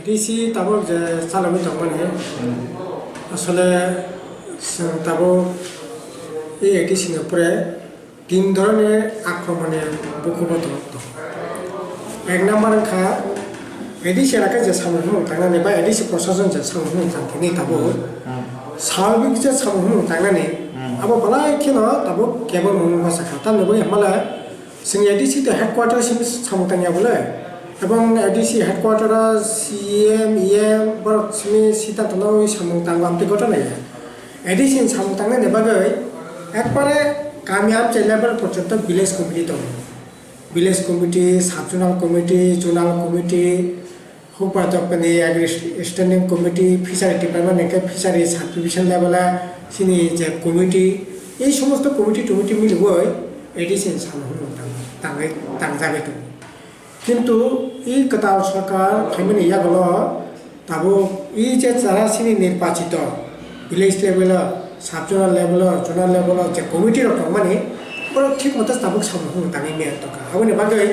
ADC তাবো যে চালাবি মানে আসলে তাবো এই এডিসির উপরে তিন ধরনের আক্রমণের মুখোমুখি হতো। এক নম্বর খা এডিসি এলাকায় যে সামুহিক থাকনাनै বা এডিসি প্রশাসন যে সামুহিক থাকনি তাবো স্বাভাবিক যে সামুহিক থাকনাनै আবো বালাই খেলো তাবো কেবল মুখা সাখা তার নেবো হামালা जों एडिसि हेडक्वार्टारसिम सामुतानिया बोले এবং এডিসি হেডকোয়ার্টারা সিএম ইএম বরকसिमि সিটা তনাও সামুতাং আমতে ঘটনা এডিসি সামুতাংনে নেবাগৈ একবারে কামিয়াব যে লেভেল পর্যন্ত ভিলেজ কমিটি দं village committee sub zonal committee zonal committee উপাধ্যক্ষनि standing committee fishery department fishery sub division লেভেলে সিনি যে কমিটি এই সমস্ত কমিটি টমিটি মিলবই এডিসি সামুহিক তাংজাবে দं কিন্তু এই কতাল সরকার ফেমিনি ইয়াগলো তাবো এই যে যারা সিনি নির্বাচিত village level sub zonal level যে কমিটি রকম মানে ওরা ঠিক মতো তাবুক সামুহিক তাঙি মেয়ে দরকার আবনি বাগৈ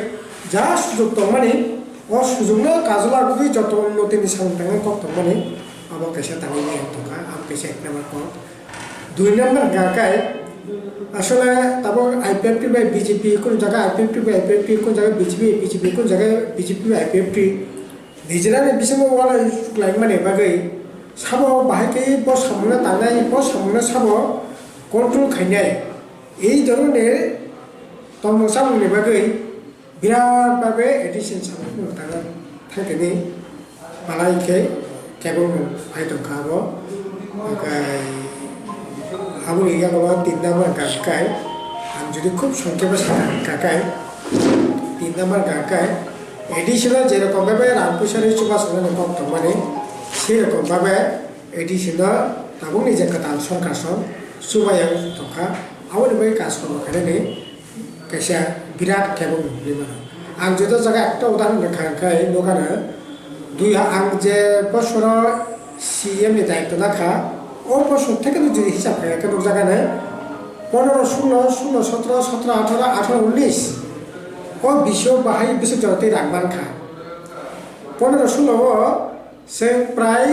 যা সুযোগ দं মানে ও সুযোগনো কাজলা গুই যত উন্নতিনি সামুতাঙে কক দं মানে আবো কেসে তাঙি মেয়ে দরকার আম কেসে এক নাম্বার কক দুই নাম্বার গাকায় আসলে তারপর আইপিএফটি বাই বিজেপি কোন জায়গায় আইপিএফটি বাই আইপিএফটি কোন জায়গায় বিজেপি কোন জায়গায় বিজেপি বাই আইপিএফটি নিজেরাनो बिसोरनो वाला लाइक माने बागै साबो बाहायके बस सामने तांनाय बस सामने साबो कंट्रोल खायनाय এই ধরনের তমসামনি বাগै বিরাট ভাবে এডিশন সামনে তারা থাকেনি বালাইকে কেবল ফাইতো খাবো আবুল ইয়াগলো তিন নাম্বার গাকায় আমি যদি খুব সংক্ষেপে গাকায় তিন নাম্বার গাকায় এডিশনাল যেরকমভাবে রামপুষারি সুভাষচন্দ্র কক মানে সেরকমভাবে এডিশনাল তাবো নিজে কতাল সরকার সুবাইয়াव দंखा आवनिफ्राय কাজকর্ম খাইनानै खायसेया बिराद केबल नुयोमोन आं যত জায়গা একটা উদাহরণ দেখাखाय नगानो आं जे বছরাव সিএমनि दायित्व लाखा ও বছর থেকে যদি হিসাব খাইয়াকে নক জায়গানো 15 16 16 17 17 18 18 19 ও বিশ্ব বাহাই বিশ্ব জগতে রাখবান খা 15 16 সে প্রায়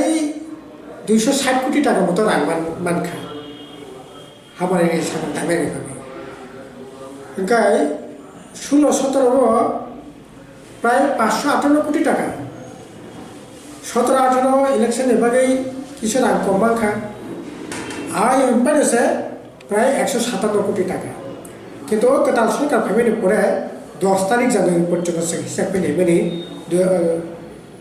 260 কোটি টাকা মতো রাখবান মানখা হাবারে সামনে দামে রেখাবে ওই 16 17 প্রায় 558 কোটি টাকা 17 18 ইলেকশন এবারে কিছু রাখ কমান খা আর এমপারেছে প্রায় 157 কোটি টাকা কিন্তু কতাল সরকার ফেমিনি পরে 10 তারিখ জানুয়ারি পর্যন্ত হিসাব পেলে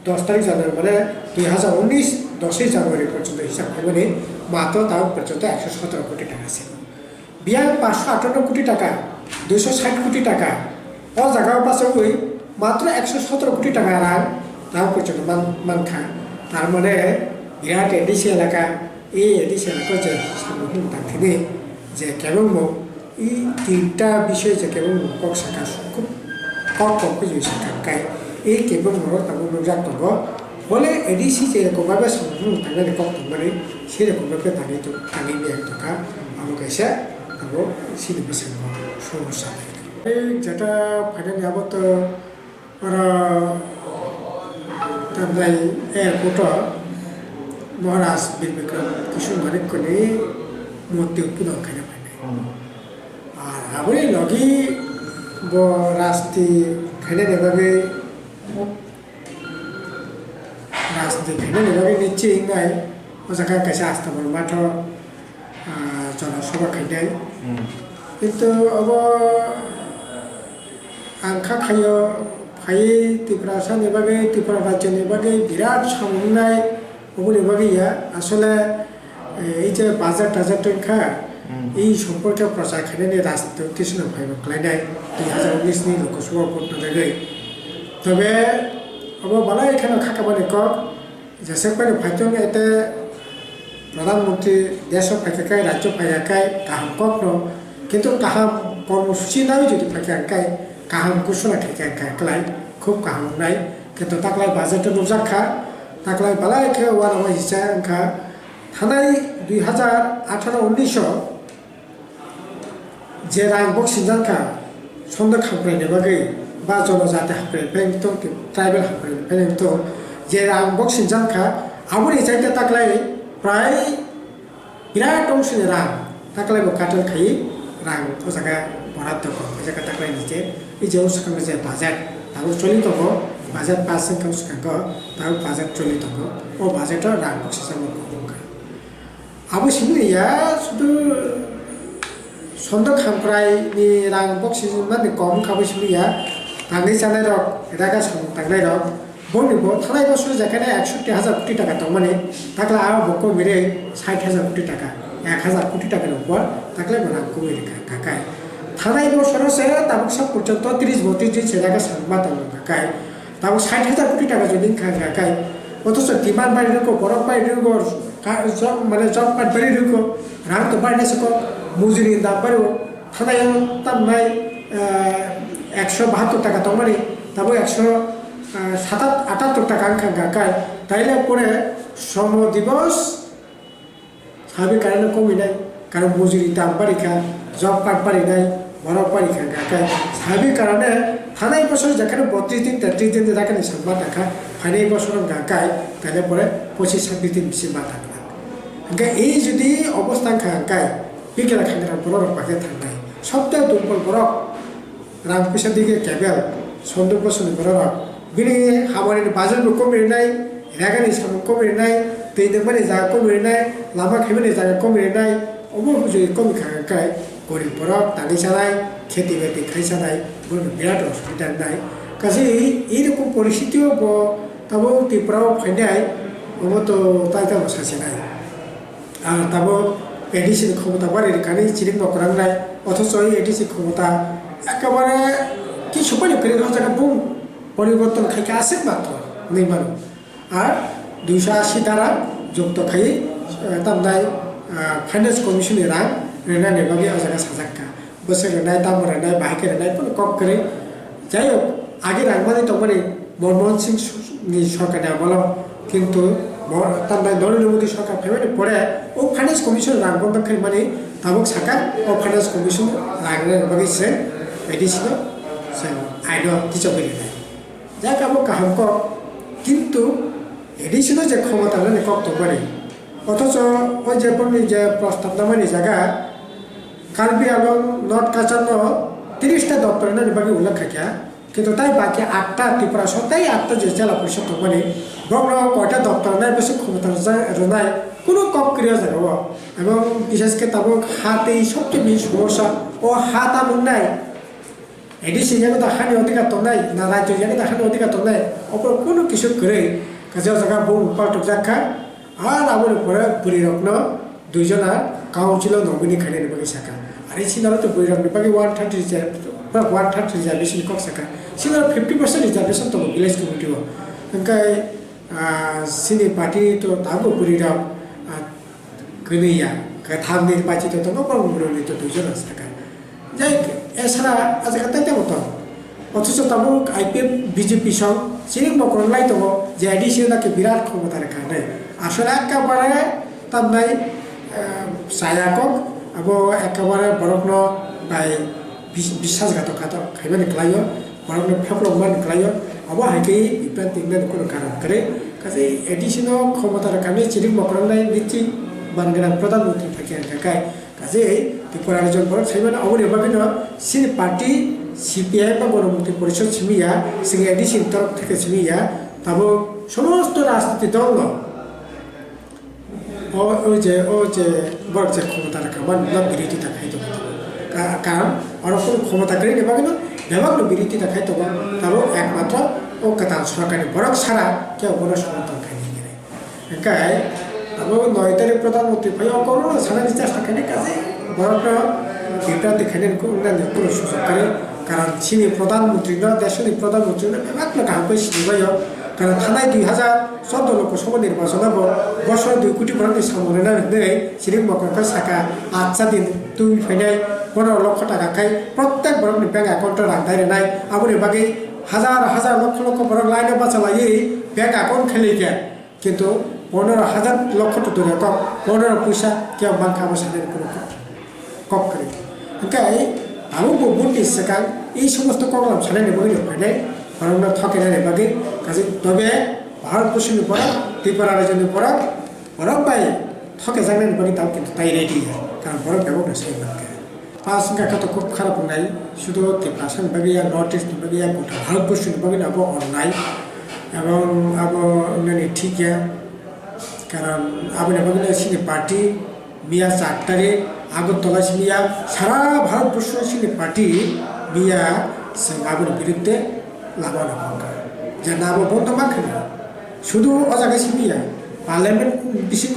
10 তারিখ জানুয়ারি মানে 2019 10 জানুয়ারি পর্যন্ত হিসাব পেলে মাত্র তাও পর্যন্ত 117 কোটি টাকা ছিল বিয়া 558 কোটি টাকা 260 কোটি টাকা ও জায়গা পাশে ওই মাত্র 117 কোটি টাকা রাখ তাও পর্যন্ত মানখা তার মানে বিরাট এডিসি এলাকা এই এডিসি এলাকা যে সামুহিক থাকতে যে কেবল এই তিনটা বিষয় যে কেবল কক শাখা খুব কক শাখা এই কেবল তাবো নজাক দंग বলে এডিসি যেরকমভাবে সামুহিক থাকলে কক মানে সেরকমভাবে তাঙি মেয়ে দরকার আমাকে এসে তাবো সিনি বেসেন সমস্যা এই যেটা ফাইনালি আবত ওরা তাই এয়ারপোর্ট মহারাজ বীর বিক্রম কিশোর মানিক্যনি মূর্তি উৎপাদন খাইতে পাই আর আবরি লগি রাস্তি খাইনে নেবাগে নিচ্ছে ইংগাই ও জায়গা কাছে আসতে পারো মাঠ জনসভা খাইনাই কিন্তু अब आंखा खायो फाइ त्रिपुरा नेबागे त्रिपुरा राज्य नेबागे बिराट सामनाय अबनि बागैया आसले এই যে বাজার টাজার খা এই সম্পর্কে প্রচার খাইনাनै রাজনীতি ফাইব খাইনাय 2019 नि লোকসভা ভোট লাগে তবে अब বালা এখানে খাকাবানি কক যেসেকবানি ফাইতং এতে প্রধানমন্ত্রী দেশ ফাইকাকাই রাজ্য ফাইকাকাই কাহাম কক ন কিন্তু কাহাম কর্মসূচি নাই যদি ফাইকাকাই কাহাম ঘোষণা খাইকাকাই খুব কাহাম নাই কিন্তু তাকলাই বাজেট নুজাखा তাকলাই বালা এখে ওয়ান হয় হিসা अंखा थानाय 2018-19 যে রাং বক্সিंजांखा सन्द खामप्रायनो बागै बा जनजाति हाबप्रायनिफ्राय ट्राइबेल हाबप्रायनिफ्राय যে রাং বক্সিং জানখা আবুনি চাইতে তাকলাই প্রায় বিরাট অংশনি রাং তাকলাই কাটেল খাই রাং ও জায়গা বরাদ্দ ওই জায়গা তাকলাই নিচে এই যে উসকাঙ্গ যে বাজেট তারপর চলি তব বাজেট পাস উসকাঙ্গ তারপর বাজেট চলি তব ও বাজেটর রাং বক্সিং জানখা আবু সিমলিয়া শুধু সন্দেহ খামপ্রায়নি রাং বক্সিং মানে কম খাবো সিমলিয়া थांनाय जानाय रक रागा थांनाय रक बयनिबो थांनाय बोसोर जेखाने 61,000 कोटी टाका थांमाने ताकला आ बको मेरे 60,000 कोटी टाका 1,000 कोटी टाकाর উপর তাকলে রাং কমিয়ে কাকায় थांनाय बोसोर से ताबक सब পর্যন্ত 30-32 দিন সেরাগা সাংবা তালো কাকায় তাবো 60,000 কোটি টাকা যদি কাকায় অথচ ডিমান্ড বাড়ি রকো বরফ বাড়ি রকো জব মানে জব কার্ড বাড়ি রকো রাং তো বাড়ি সক মজুরি দাম বাড়ো थांनाय তামনাই 172 টাকা তোমারই তারপর 178 টাকা আঙ্কা গাকায় তাইলে পরে শ্রম দিবস স্বাভাবিক কারণে কমে নাই কারণ মজুরি দাম বাড়ি খা জব কার্ড বাড়ি নাই বরফ বাড়ি খা গাকায় স্বাভাবিক কারণে থানায় বছর যেখানে 32 দিন 33 দিন যেখানে সাংবা টাকা ফাইনাল বছর গাকায় তাইলে পরে 25-26 দিন বেশি বা থাকবে এই যদি অবস্থান খাঙ্কায় বিকেলা খাঙ্কা বরফ পাখে থাকবে সবচেয়ে দুর্বল বরফ রাং পয়সা দিকে কেবল সন্দেহ বছর বরফ বিনি হামারের বাজার কমিয়ে রাগানি সামনে কমিয়ে दै देंबानि जागा कमिनाय लामा खेबनि जागा कमिनाय अबुजुय कमि खांखाय गरिब बरफ दानि जानाय खेति बाति खायसानाय बिराद असुबिदा नाय गासै एरकम परिस्थितियाव ताबो त्रिपुराव फैनाय तो ताइता सासेनाय आरो ताबो एडिसि क्षमता बारि कानि चिरिं नकरांनाय अथच एडिसि क्षमता एकेबारे কিছু পানি করে জায়গা বুম পরিবর্তন খাইকে আসে মাত্র নেই মানুষ আর 280 দ্বারা যুক্ত খাই তামদাই ফাইন্যান্স কমিশনের রাং রেনানি বাকি জায়গা সাজাক্কা বসে রেনাই দাম রেনাই বাহিকে রেনাই কোনো কম করে যাই হোক আগে রাংমানি তো মানে মনমোহন সিং সরকার বলো কিন্তু তামদাই নরেন্দ্র মোদী সরকার ফেমানি পরে ও ফাইন্যান্স কমিশন রাং বন্ধ খাই মানে তাবক সাকা ও ফাইন্যান্স কমিশন রাং বাকি সে এডিছিল আইন কিছু বেরিয়ে নেয় যা কাবো কাহামক কিন্তু এডিশনাল যে ক্ষমতা নেই কত মানে অথচ ওই যে যে প্রস্তাব নামানি জায়গা কার্বি আলং নর্থ কাচান্ন 30টা দপ্তর বাকি উল্লেখ থাকে কিন্তু তাই বাকি 8টা ত্রিপুরা সত্তাই 8টা যে জেলা পরিষদ মানে বড় কয়টা দপ্তর নাই বেশি ক্ষমতা রোনায় কোনো কম ক্রিয়া যাব এবং বিশেষ করে তাবক হাতে সবচেয়ে বেশি সমস্যা ও হাত আমন নাই এডিসি জায়গা দেখানি অধিকার তো নাই না রাজ্য জায়গা দেখানি অধিকার তো নাই অপর কোনো কিছু করে কাজের জায়গা বউ পাল্টক যাখা আর আমার পরে বুড়ি রত্ন দুইজনা কাউন্সিল নমিনি খাইনি বাকি শাখা আর এই ছিল তো বুড়ি রত্ন বাকি 130 রিজার্ভেশন কক শাখা ছিল 50% রিজার্ভেশন তো ভিলেজ কমিটিও ওখানে সিনি পার্টি তো তাগো বুড়ি রক গনিয়া থাম নির্বাচিত তো নকল মুরলি তো দুইজনা শাখা যাই এছাড়া আজকাল তাইতে মতো অথচ তাবুক আইপিএফ বিজেপি সং চিরিং বকরলাই তো যে এডিসি নাকি বিরাট ক্ষমতা রেখা নেই আসলে একেবারে তার নাই সায়াকক আবো একেবারে বরফন বাই বিশ্বাসঘাতকতা খাইবানি খাইও বরফন ফেফলমান খাইও আবো হাইকে ইপেন তিনদিন কোনো কারণ করে কাজে এডিসিনো ক্ষমতা রেখা নেই চিরিং বকরলাই নিচ্ছি বানগেরা প্রধানমন্ত্রী থাকে একাই কাজে ত্রিপুরা রাজ্য বরফ সাইবান অবনি বাকিন সিনি পার্টি সিপিআই বা গণমন্ত্রী পরিষদ সিমিয়া সিং এডিসি তরফ থেকে সিমিয়া তাবো সমস্ত রাজনীতি দল ও যে বড় যে ক্ষমতা রাখা বা বিরোধিতা খাইতে কারণ আর কোনো ক্ষমতা করে নেবা কিন্তু নেবাক বিরোধিতা খাইতে তাবো একমাত্র ও কথা সরকারি বরক ছাড়া কেউ বড় সমর্থন খাইনি গেলে একাই তাবো 9 তারিখ প্রধানমন্ত্রী ভাই অকরণ ছাড়া চেষ্টা খাইনি কাজে বরক বিভ্রান্তি খাইনি কোনো সুযোগ করে কারণ চিনি প্রধানমন্ত্রী না দেশের প্রধানমন্ত্রী না একলা কাহাকে সিনিবাই কারণ থানায় 2014 লোক সভা নির্বাচন হব বছর 2 কোটি ভোটার সামনে না নেই চিনি মকরকে শাখা 8 দিন তুই ফাইনাই 15 লক্ষ টাকা খাই প্রত্যেক বরফনি ব্যাংক অ্যাকাউন্টে রাখতে নাই আবুরে বাকি হাজার লক্ষ ভোটার লাইনে বাঁচালাই ব্যাংক অ্যাকাউন্ট খেলে গে কিন্তু 15,000 লক্ষ তো দূরে কম 15 পয়সা কেউ বাংক আবসানের কোনো কক করে ওকে আবু বুদ্ধি সেখান এই সমস্ত কমলাম সানাই নেবই নেই বরং থকে নেই বাকি কাজে তবে ভারতবর্ষের পরা ত্রিপুরা রাজ্যের পরা বরফ বাই থকে জানার বাকি তাও কিন্তু তাই রেডি কারণ বরফ ব্যবহার সেই বাকি পাঁচ সংখ্যা তো খুব খারাপ নাই শুধু ত্রিপুরা বাগিয়া নর্থ ইস্ট বাগিয়া গোটা ভারতবর্ষের বাকি আবো অন্যায় এবং আবো ঠিক কারণ আবু বাগিনা সিনি পার্টি মিয়া 4 তারিখ আগরতলা মিয়া সারা ভারতবর্ষ সিনি পার্টি মিয়া আবুর বিরুদ্ধে লাভানো যে না আবো বন্ধ মাখে না শুধু অজাগে সিমিয়া পার্লামেন্ট বিশেষ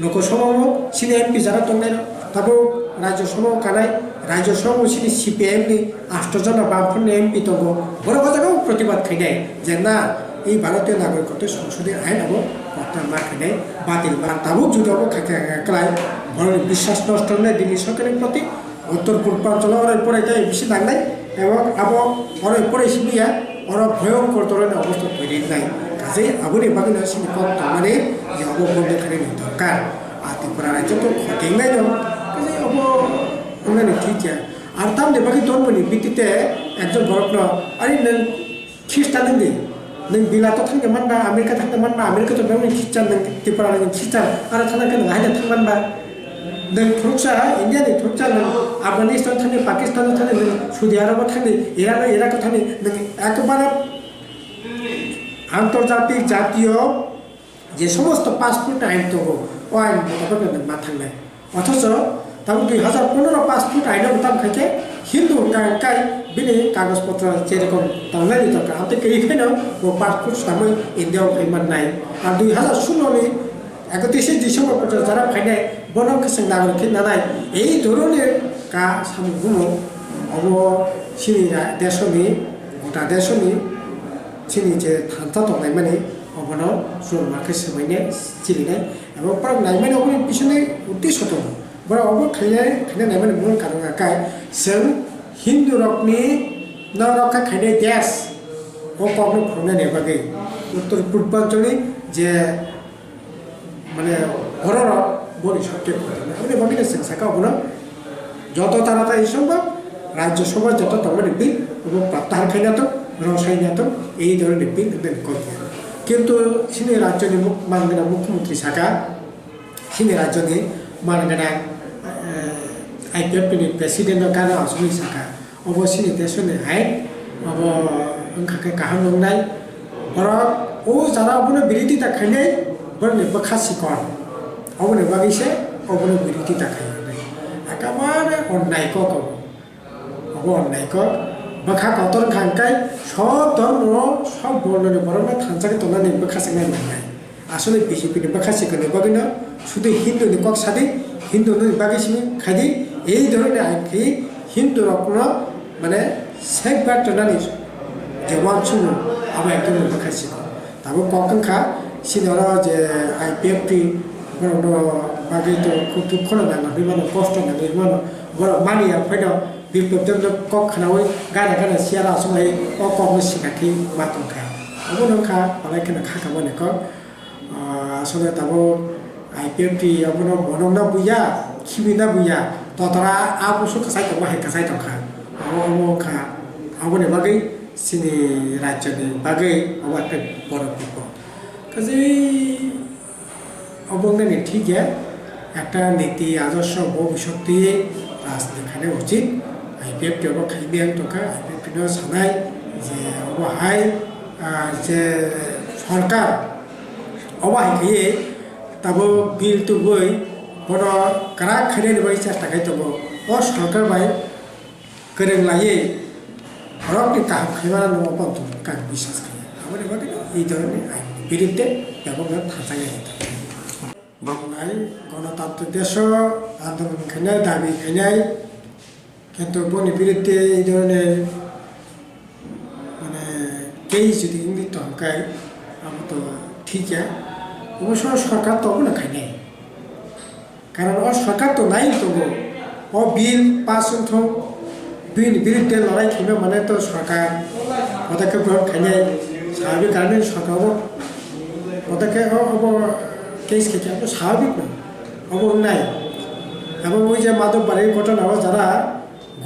লোকসভাও সিনি এমপি যারা দंनाय তারপর রাজ্যসভাও কানাই রাজ্যসভাও সিনি সিপিএমনি 8 জন বামফ্রন্টনি এমপি দङ বড় জায়গাও প্রতিবাদ খাইনাই যে না এই ভারতীয় নাগরিকত্ব সংসদীয় আইন আবো প্রত্যাহার মাখাইনাই বাতিল বা তাবো যদি আবো খাই বড় বিশ্বাস নষ্ট হলে দিল্লি সরকারের প্রতি উত্তর পূর্বাঞ্চল অনেক পরে যায় বেশি দাঙ্গাই এবং আবো অনেক পরে সিমিয়া ওরা ভয়ঙ্কর ধরনের অবস্থা তৈরি নাই কাজে আবুনি বাগিনা সিনি কত মানে যে আবো বন্ধ করে দরকার আর ত্রিপুরা রাজ্য তো ঘটেই দं কাজে আবো মানে ঠিক আর তাহলে বাকি ধর্মনি ভিত্তিতে একজন বরফ আরে নों খ্রিস্টান होनदों नों बिलाथ' थांनो मानबा आमेरिका थांनो मानबा आमेरिकाथ' नों ख्रिस्टान नों त्रिपुरा नों ख्रिस्टान आरो थांनांगौ नों हायना थांनो मानबा नों थुरसा इन्डियानि थुरसा नों आफगानिस्तान थांनो पाकिस्तानाव थांनो नों सौदी आरबाव थांनो इराकाव थांनो नों एकेबारे आन्तर्जातिक জাতীয় যে সমস্ত পাসপোর্ট আইন দङ ও আইন মোতাবেক नों मा थांनाय অথচ তারপর 2015 পাসপোর্ট আইনের দাম খাইছে হিন্দু কাই বিনি কাগজপত্র যেরকম তাহলে দরকার আমি কেইখানে ও পাসপোর্ট সামনে ইন্ডিয়াও ফাইমান নাই আর 2016 নি 31 ডিসেম্বর পর্যন্ত যারা ফাইনাই বনকসং নাগরিক নানাই এই ধরনের কা সামগুলো অব সিনি দেশনি গোটা দেশনি সিনি যে থান্তা দंनाय মানে অবন জন্মাকে সবাইনে চিলিনাय এবং পার নাইমানে অবনি পিছনে উদ্দেশ্য দं বড় অব খাইনাय নাইমানে মূল কারণ কাই जों हिंदू रकनि न रखा खाइनाय देश ও প্রবলেম খুলনাय बागै উত্তর পূর্বাঞ্চলে যে মানে হরর বড়ি সবকে আপনি বাগিনা সাকা বনা যত তাড়াতাড়ি সম্ভব রাজ্যসভা যত তাড়াতাড়ি বিল এবং প্রত্যাহার খাইনা তো রসাইনা তো এই ধরনের বিল করবে কিন্তু সিনি রাজ্যনি মানগনা মুখ্যমন্ত্রী সাকা সিনি রাজ্যনি মানগনা आईपीएफनि प्रेसिडेंट गाना असुनि साका अबसिनि देशनि हाय अब ओंखाके गाहाम नंनाय बरा ओ जारा अबनो बिरिति दाखायनाय बरनि बखासि कन अबनो बागैसे अबनो बिरिति दाखायनाय एकेबारे अन्याय क अब अन्याय क बखा कतर खानकाय सब धर्म सब बर्णनि बरना थानसाके तनानै बखासि नाय আসলে বিজেপিनि बखासि कने बागैना শুধু হিন্দুनि কক সাদি হিন্দুनि बागैसिनि खादि এই ধরনের আইনকে হিন্দু রত্ন মানে সেফগার্ড জানানি যে ওয়ানসুন আবার একজন বখাসি তারপর কখনখা সিনেরা যে আইপিএফটি বড় বাকি তো খুব দুঃখ না বিমান কষ্ট না বিমান বড় মানিয়া ফেড বিপ্লবজন কখনাওই গানা গানা সিয়ারা সময় ও কম সিনাকি মাতঙ্খা অবনখা পালাইখানা খাখাবানে ক আসলে তারপর আইপিএফটি অবন বননা বুইয়া খিবিনা বুইয়া ততরা আবসু কাসাই তো বাহে কাসাই তো খা খা আবনে বাগै সিনি রাজ্যনি বাগै আবাতে বড় বিপদ কাজে অবঙ্গনে ঠিক একটা নীতি আদর্শ ভবিষ্যৎ দিয়ে রাজনীতি খানে উচিত আইপিএফটি অব খাইবেন তোকা আইপিএফটি সানাই যে অবহাই যে সরকার অবহাই খাইয়ে তাবো বিল তো বই বড় কারা খাইনাय बाय চেষ্টা খাই দङ ও সরকার বাই गोरों लायै রকনি কাম খাইবা নङ পন্ত কাম বিশ্বাস খাই আমাদের বাকি এই ধরনের আইন বিরুদ্ধে ব্যবহার থাকাই বাংলায় গণতন্ত্র দেশ আন্দোলন খাইনাय দাবি খাইনাय কিন্তু বনি বিরুদ্ধে এই ধরনের মানে কেই যদি ইঙ্গিত হকাই আমি তো ঠিক অবশ্য সরকার তো না খাইনাय কারণ ও সরকার তো নাই তো ও বিল পাস হতো বিল বিরুদ্ধে লড়াই খেলে মানে তো সরকার পদক্ষেপ গ্রহণ খাইনাय স্বাভাবিক কারণে সরকারও পদক্ষেপ কেস খেতে স্বাভাবিক না অব নাই এবং ওই যে মাদক বাড়ির ঘটনাও যারা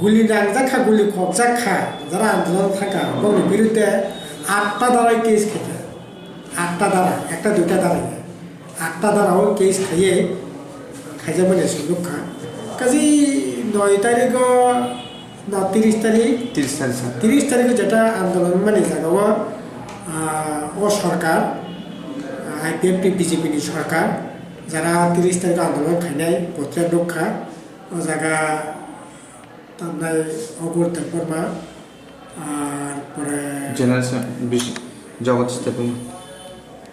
গুলি নাংজাখা গুলি খবজাখা যারা আন্দোলন থাকা এবং বিরুদ্ধে 8টা দ্বারাই কেস খেতে 8টা ধারা একটা দুইটা ধারা আটটা ধারাও কেস খাইয়ে খাইজাবেন এসে লোকখা কাজে 9 তারিখ না 30 তারিখ 30 তারিখে যেটা আন্দোলন মানে জায়গাও ও সরকার আইপিএফটি বিজেপি সরকার যারা 30 তারিখ আন্দোলন খাইনাই প্রত্যেক রক্ষা ও জায়গা তাই অগর দেববর্মা আর পরে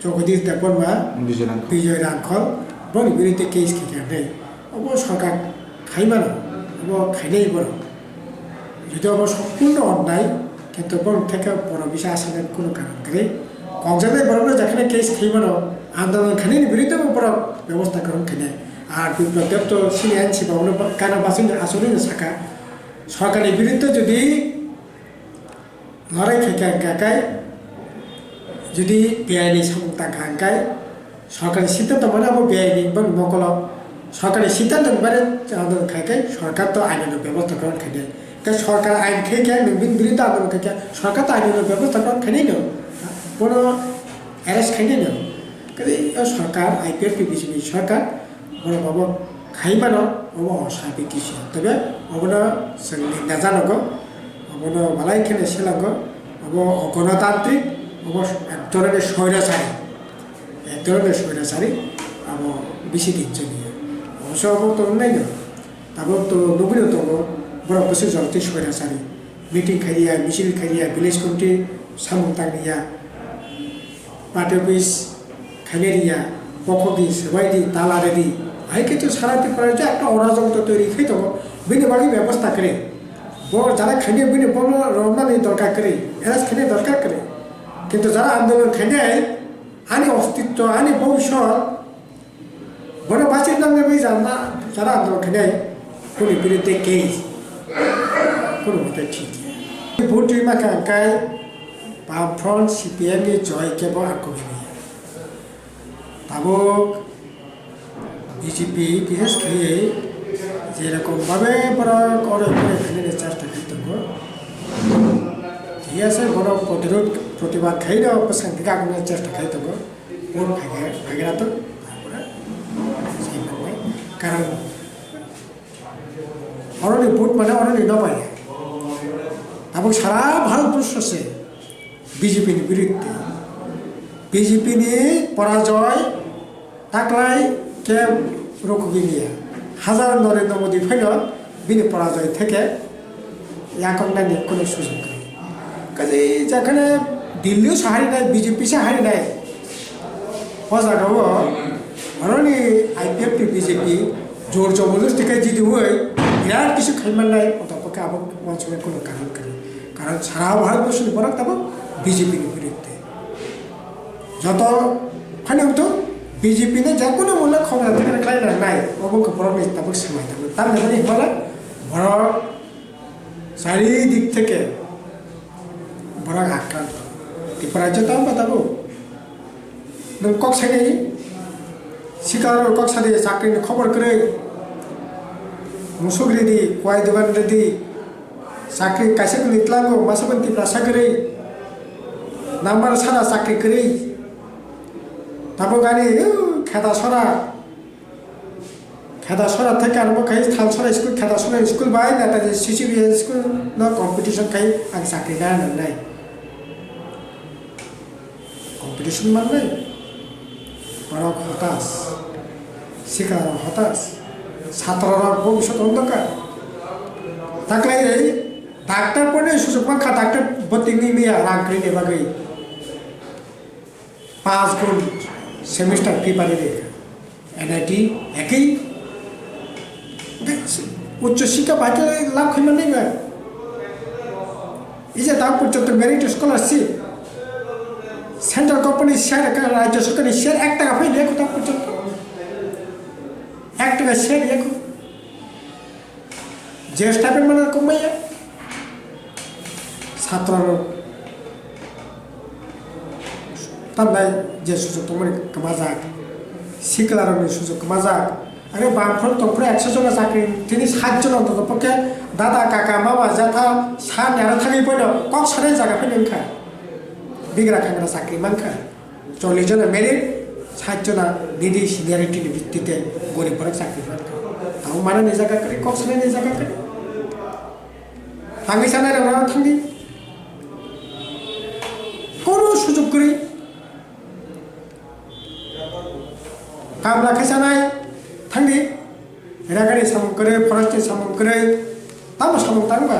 জগদীশ দেববর্মা বিজয় রাঙ্খল বড় বিরুদ্ধে কেস খেয়ে অব সরকার খাইমানো অব খাইনাই বড় যদি অব সম্পূর্ণ অন্যায় কিন্তু বড় থেকে বড় বিষয় আসানোর কোনো কারণ করে কংগ্রেসের বড় যেখানে কেস খাইমানো আন্দোলন খানির বিরুদ্ধে বড় ব্যবস্থা করুন খানে আর বিপ্লব দেব তো সিনে আনছি বা অন্য কেন বাসিন আসলে শাখা সরকারের বিরুদ্ধে যদি লড়াই থেকে গাকায় যদি বেআইনি সমতা গাঙ্কায় সরকারি সিদ্ধান্ত মানে আবার বেআইনি বা মকল সরকারি সিদ্ধান্ত মানে আন্দোলন খাইকায় সরকার তো আইনের ব্যবস্থা গ্রহণ খাইনে সরকার আইন খেয়ে খেয়ে বিরুদ্ধে আন্দোলন খেয়ে সরকার তো আইনের ব্যবস্থা গ্রহণ খাইনি নেও কোনো অ্যারেস্ট খাইনি নেও কাজে সরকার আইপিএফটি বিজেপি সরকার বড় বাবা খাইবানো অব অস্বাভাবিক কিছু তবে অবনা নিন্দা জানাগো অবনা মালাইখানে সেলাগো অব অগণতান্ত্রিক অব এক ধরনের স্বৈরাচারী আব বেশি দিচ্ছে নিয়ে অবশ্য তো অন্যায় না তারপর তো নবীন তো বড় বসে জলতে স্বৈরাচারী মিটিং খাইয়া মিছিল খাইয়া ভিলেজ কমিটি সামুং তাংনিয়া পার্টি অফিস খাইয়া পক্ষদি সবাইদি তালারেদি আইকে তো সারাতে পারে যে একটা অরাজকতা তৈরি খেয়ে দেবো বিনে বাড়ি ব্যবস্থা করে যারা খাইয়ে বিনে বড় রমনানি দরকার করে এরাজ খাইয়ে দরকার করে কিন্তু যারা আন্দোলন খাইয়ে আনি অস্তিত্ব আনি ভবিষ্যৎ বড় বাঁচির নামে না যারা আন্দোলন খাইয়ে কোনো বিরুদ্ধে কেস কোনো মতে ঠিক ভোট মাকে আঁকায় বামফ্রন্ট সিপিএমনি জয় কেবল আঁকবি তাবক বিজেপি বিশেষ করে যেরকমভাবে বড় করে এখানে চেষ্টা করতে ঠিক আছে বড় প্রতিবাদ খাই না শান্তি আগুনের চেষ্টা খাইতে ভোট ভাগে না তো তারপরে কারণ অরণি ভোট মানে অরণি নপাই এবং সারা ভারতবর্ষে বিজেপির বিরুদ্ধে বিজেপি নিয়ে পরাজয় তাকলাই কে রুখবি নিয়ে হাজার নরেন্দ্র মোদী ফেল বিনি পরাজয় থেকে এখন নিয়ে কোনো সুযোগ নেই কাজে যেখানে দিল্লিও সাহারি নেয় বিজেপি সাহারি নেয় ও জায়গাও অরণি আইপিএফটি বিজেপি জোর জবরদস্তিকে যদি হয় বিরাট কিছু খাইমান নাই অতপক্ষে আবার অঞ্চলের কোনো কারণ করে কারণ সারা ভারতবর্ষের পর তখন বিজেপির বিরুদ্ধে যত ফানি হতো বিজেপি ने যে কোনো মূল্য খবর থেকে খাই না নাই অবক বড় তারপর সময় থাকবে তার মানে বলে বড় চারিদিক থেকে বড় আক্রান্ত ত্রিপুরা যেতাম বাতাবো নং কক সাইডে শিকার কক সাইডে চাকরির খবর করে মুসুগরি দি কয় দোকান রেদি চাকরি কাছে নিতলাঙ্গো মাসাবন্তি প্রাসা করে নাম্বার সারা চাকরি করে তারপর গাড়ি খেদা সরা থেকে আরম্ভ খাই থাল সরা স্কুল খেদা সরা স্কুল বাই না তাদের সিসিবি স্কুল না কম্পিটিশন খাই আগে চাকরি না নাই কম্পিটিশন মানে বড় হতাশ শিকার হতাশ ছাত্ররা ভবিষ্যৎ অন্ধকার থাকলে এই ডাক্তার পড়ে সুযোগ পাখা ডাক্তার ভর্তি নিয়ে রাখি নেবাগে 5 গুণ সেমিস্টার ফি পারি রেখা এনআইটি একই উচ্চশিক্ষা বাকি লাভ খাইমান নেই এই যে তার পর্যন্ত মেরিট স্কলারশিপ সেন্ট্রাল কোম্পানির শেয়ার রাজ্য সরকারের শেয়ার 1 টাকা পাই রেখো তার পর্যন্ত 1 টাকা শেয়ার রেখো যে স্টাফের মানে কমাইয়া ছাত্রর তাই যে সুযোগ তোমার কমা যাক শিখলার সুযোগ কমা যাক আরে বামফ্রন্ট তখন 100 জন চাকরি তিনি 7 জন অন্তত পক্ষে দাদা কাকা মামা জাথা সান আর থাকি পড়ো কক সারে জায়গা ফেলেন খা বিগরা খাঙ্গা চাকরি মানখা 40 জনের মেরিট 60 জনা নিডি সিনিয়রিটির ভিত্তিতে গরিবরা চাকরি পান তাও মানে নিজাকা করে কক্সনে নিজাকা করে থাঙ্গি সানায় ওরা থাঙ্গি কোনো সুযোগ করি কামলা খেসানায় থাঙ্গি এলাকারি সামন করে ফরেস্টে সামন করে তাও সামন থাকবা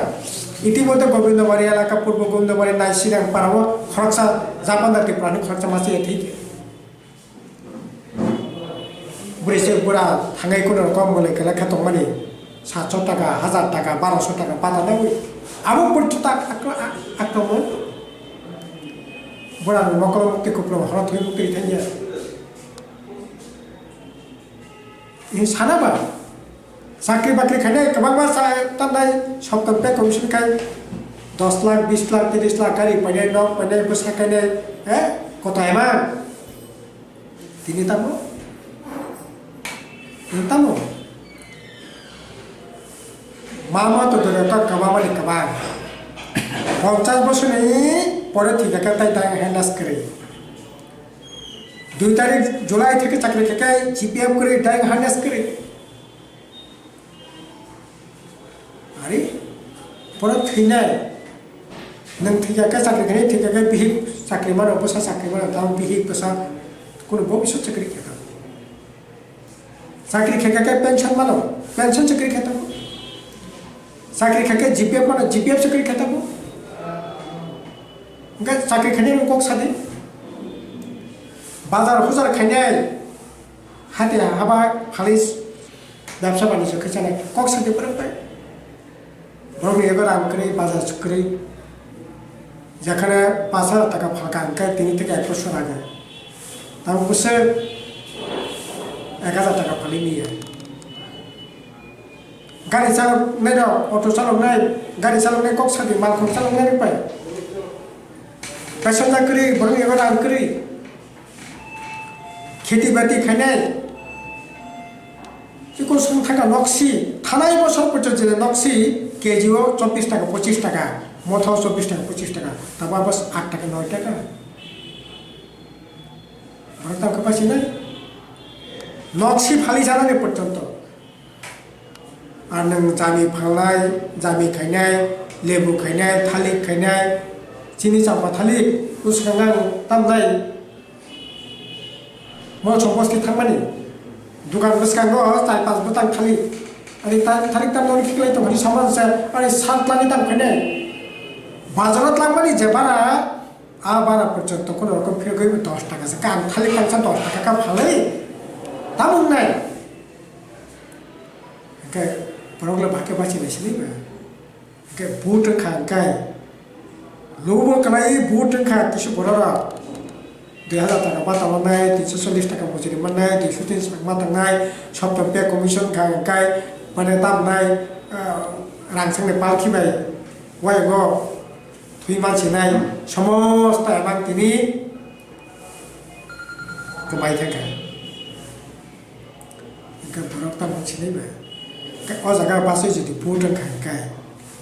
ইতিমধ্যে গোবিন্দবাড়ি এলাকা পূর্ব গোবিন্দবাড়ি নাই সিরাং পাড়াও খরচা জাপানদারটি প্রাণী খরচা মাসে ঠিক বুড়িছে বুড়া থাঙ্গাই কোনো রকম বলে লেখা তো মানে 700 টাকা 1000 টাকা 1200 টাকা পাতা নেই আবু পর্যন্ত আক্রমণ বুড়া নকল মুক্তি কুপ্র হরত হয়ে মুক্তি থাকে এই সানাবা চাকরি বাকরি খাই গোबां তাই সপ্তাহ পে কমিশন খাই 10 লাখ 20 লাখ 30 লাখ গাড়ি পাইনাই নক পাইনাই বসা খাইনাই হ্যাঁ কত এমান তিনি তামো মামা তো ধরে তো কাবামালি কাবা 50 বছর পরে ঠিক আছে তাই হ্যান্ডাস করে 2 তারিখ জুলাই থেকে চাকরি থেকে জিপিএফ করে ডাই হ্যান্ডাস করে আরে পরে থিনাই नों थैयाखै चाकरी खाने थैयाखै बिहि चाकरी मानो बसा चाकरी मानो दाम बिहि बसा कोनो भविष्य चाकरी खेता चाकरी खेकाकै पेंशन मानो पेंशन चाकरी खेता चाकरी खेके जीपीएफ मानो जीपीएफ चाकरी खेता उनका चाकरी खाने को सादे बाजार हुजार खाने हाते हाबा खालिस ব্যবসা বাণিজ্য খেছানে কক সাথে পরে পায় রবি এবার আম করে বাজার করে যেখানে 5,000 টাকা ফাঁকা আনকায় 3 থেকে 1 বছর আগে তার বসে 1,000 টাকা ফালি নিয়ে গাড়ি চালক নেই অটো চালক নেই গাড়ি চালক নেই কক সাথে মালখন চালক নেই পায় প্যাসেঞ্জার করি বরং এবার আম করি খেতি বাতি খাইনাই কোনো সময় থাকা নকশি থানায় বছর পর্যন্ত নকশি কেজিও 24 টাকা 25 টাকা মথাও 24 টাকা 25 টাকা তারপর বাস 8 টাকা 9 টাকা ভারত কাপাসি নাই নকশি ফালি জানানে পর্যন্ত আর নং জামি ফাংনাय জামি খাইনাय লেবু খাইনাय थालिर খাইনাय চিনি চাপা थालिर উসকাঙ্গাং তামনাय মছ বস্তি থাকমানি দোকান বসকাঙ্গ 4-5 বোতাম थालिर আরে थालिर দাম ননি কিলাই তো ঘরি সমাজ আরে 7 লাখ দাম খাইনাय বাজারত লাগমানি যে বারা বারা পর্যন্ত কোনো রকম ফিরে গই 10 টাকা আছে কান থালির কাঁচা 10 টাকা কাম ফালাই তামুন নাই কে পরগলা বাকে বাঁচি বেশি কে বুট খায় লোবো কালাই বুট খায় কিছু বড়রা 2000 টাকা পাতা মানায় 340 টাকা মজুরি মানায় 230 টাকা মাতানায় সপ্তাহ পে কমিশন খায় মানে দাম নাই রাংসাংনে পালখিবাই ওয়াইগো তুই মানছি নাই সমস্ত এমন তিনি কমাই থাকে বরফটা মানছি নেই ও জায়গা বাসে যদি বুট খায়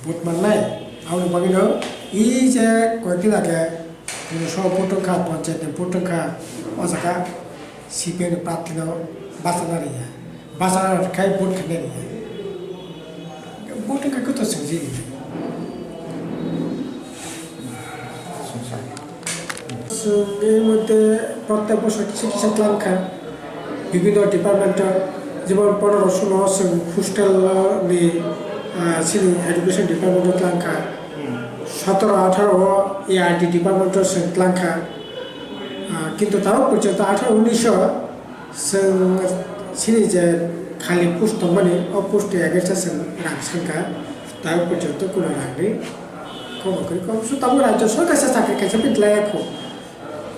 বুট মানলাই আউনি বাগিল ই যে কয়েকদিন আগে সব বুট খা পঞ্চায়েত বুট খা ও জায়গা সিপিএম প্রার্থী বাঁচানার বাঁচানার খাই বুট খানে বুট খা কত সঞ্জি এর মধ্যে প্রত্যেক বছর চিকিৎসা ক্লাঙ্কা বিভিন্ন ডিপার্টমেন্টের যেমন 15-16 হোস্টেলনি সিনি এডুকেশন ডিপার্টমেন্টের ক্লাঙ্কা 17-18 এআরডি ডিপার্টমেন্টের ক্লাঙ্কা কিন্তু তাও পর্যন্ত 18-19 সিনি যে খালি পোস্ট মানে অপোস্টে এগেছে রাখসাঙ্কা তাও পর্যন্ত কোনো রাখনি কম করে কম তাও রাজ্য সরকার চাকরি খাইছে বিদ্যালয়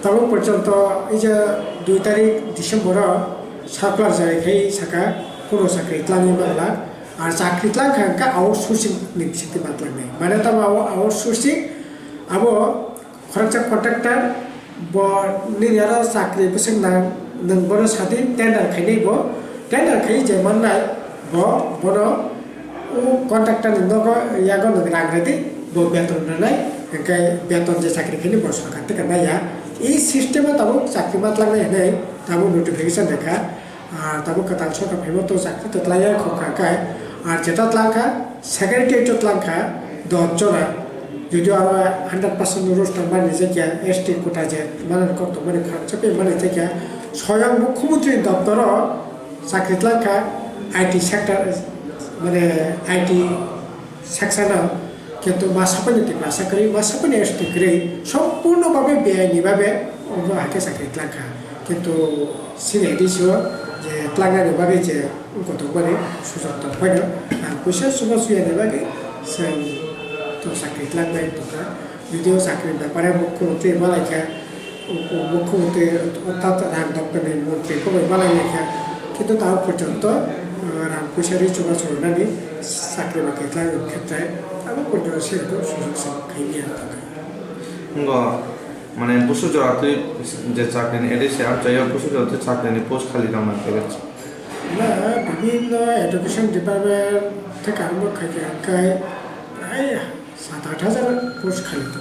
তাও পর্যন্ত এই যে 2 তারিখ ডিসেম্বর সার্কুলার জারি সাকা কোনো চাকরি ক্লানি বাংলা আর চাকরি ক্লাঙ্কা আউটসোর্সিং নিশ্চিত বাতলানাय মানে তাও আউটসোর্সিং আবো খরচা কন্ট্রাক্টর নিয়ারা চাকরি বসে না नोंबो साथी टेंडर खाइनाय बो टेंडर खाइ जे माननाय बो बनो कन्ट्राक्टर नोंगो यागो नों रांग्रेदि बो बेतन नाय के बेतन जे साख्रि खाइनि बो सरकार ते नाया এই সিস্টেমে তাবো চাকরি মাতলাंनाय नै তাবো নোটিফিকেশন দেখা আর তাবো কাতাল সরকার ফেমতো চাকরি ততলায়া খকাকায় আর যেটা তলাকা সেক্রেটারিয়েট তলাকা 10 জনা যদিও আবার 100% রোস্টার মানে যে এসটি কোটা যে মানে কত মানে খরচা পে মানে থেকে স্বয়ং মুখ্যমন্ত্রী দপ্তর চাকরি তলাকা আইটি সেক্টর মানে আইটি সেকশনাল কিন্তু মাসাপানি টিকা চাকরি মাসাপানি এসটি গ্রে সম্পূর্ণভাবে বেআইনিভাবে অন্য হাতে চাকরি তলাকা কিন্তু সিনেডিসিও যে তলাকানি ভাবে যে কত মানে সুযোগ তো হয় না আর পয়সা সুযোগ সুবিধা ভাগে তো চাকরি তলাকায় টিকা যদিও চাকরির ব্যাপারে মুখ্যমন্ত্রী মালাইকা মুখ্যমন্ত্রী অর্থাৎ রাম দপ্তরের মন্ত্রী কবে মালাই লেখা কিন্তু তাও পর্যন্ত রাম পয়সারি চোখা চড়ানি চাকরি বাকরি ক্ষেত্রে আমার পর্যন্ত সেরকম সুযোগ খাইনি আর মানে বসু জড়াতে যে চাকরি এডিসি আর যাই হোক বসু জড়াতে চাকরি পোস্ট খালি রান্না করেছে না বিভিন্ন এডুকেশন ডিপার্টমেন্ট থেকে আরম্ভ খাইতে প্রায় 7-8 হাজার পোস্ট খালি তো